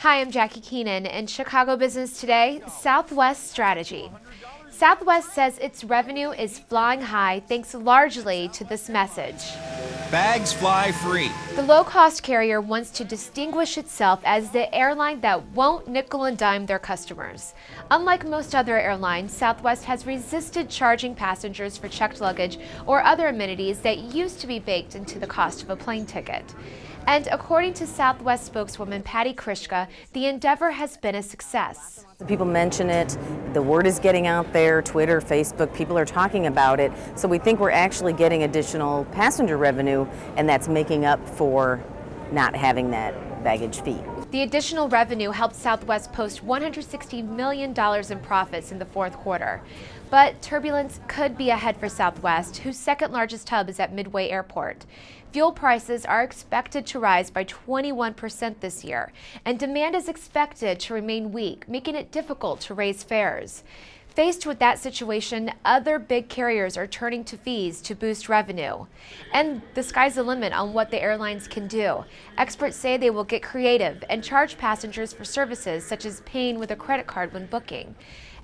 Hi, I'm Jackie Keenan. In Chicago Business Today, Southwest strategy. Southwest says its revenue is flying high thanks largely to this message. Bags fly free. The low-cost carrier wants to distinguish itself as the airline that won't nickel and dime their customers. Unlike most other airlines, Southwest has resisted charging passengers for checked luggage or other amenities that used to be baked into the cost of a plane ticket. And according to Southwest spokeswoman Patty Krishka, the endeavor has been a success. People mention it, the word is getting out there, Twitter, Facebook, people are talking about it. So we think we're actually getting additional passenger revenue, and that's making up for not having that baggage fee. The additional revenue helped Southwest post $160 million in profits in the fourth quarter. But turbulence could be ahead for Southwest, whose second largest hub is at Midway Airport. Fuel prices are expected to rise by 21% this year, and demand is expected to remain weak, making it difficult to raise fares. Faced with that situation, other big carriers are turning to fees to boost revenue. And the sky's the limit on what the airlines can do. Experts say they will get creative and charge passengers for services such as paying with a credit card when booking.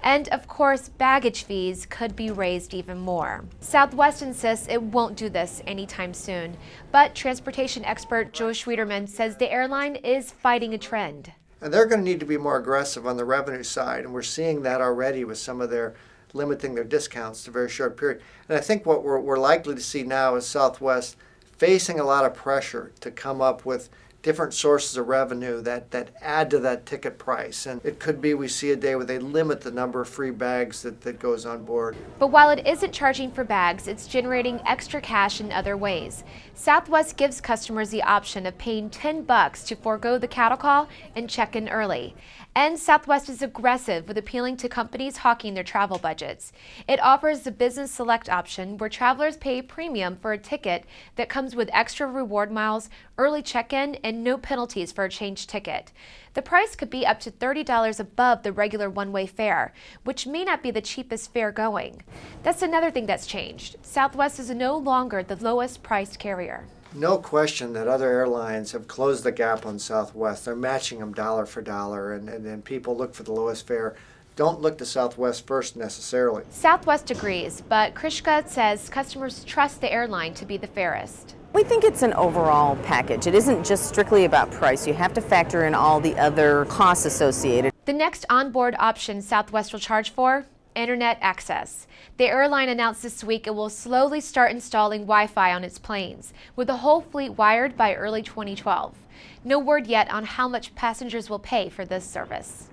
And of course, baggage fees could be raised even more. Southwest insists it won't do this anytime soon, but transportation expert Joe Schwederman says the airline is fighting a trend. And they're going to need to be more aggressive on the revenue side, and we're seeing that already with some of their limiting their discounts to a very short period. And I think what we're likely to see now is Southwest facing a lot of pressure to come up with different sources of revenue that add to that ticket price. And it could be we see a day where they limit the number of free bags that goes on board. But while it isn't charging for bags, it's generating extra cash in other ways. Southwest gives customers the option of paying $10 to forego the cattle call and check in early. And Southwest is aggressive with appealing to companies hawking their travel budgets. It offers the Business Select option where travelers pay a premium for a ticket that comes with extra reward miles, early check-in, and no penalties for a changed ticket. The price could be up to $30 above the regular one-way fare, which may not be the cheapest fare going. That's another thing that's changed. Southwest is no longer the lowest priced carrier. No question that other airlines have closed the gap on Southwest. They're matching them dollar for dollar, and people look for the lowest fare. Don't look to Southwest first necessarily. Southwest agrees, but Krishka says customers trust the airline to be the fairest. We think it's an overall package. It isn't just strictly about price. You have to factor in all the other costs associated. The next onboard option Southwest will charge for: Internet access. The airline announced this week it will slowly start installing Wi-Fi on its planes, with the whole fleet wired by early 2012. No word yet on how much passengers will pay for this service.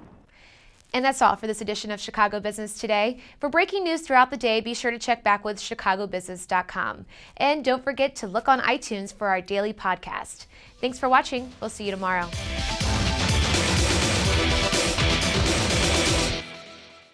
And that's all for this edition of Chicago Business Today. For breaking news throughout the day, be sure to check back with chicagobusiness.com. And don't forget to look on iTunes for our daily podcast. Thanks for watching. We'll see you tomorrow.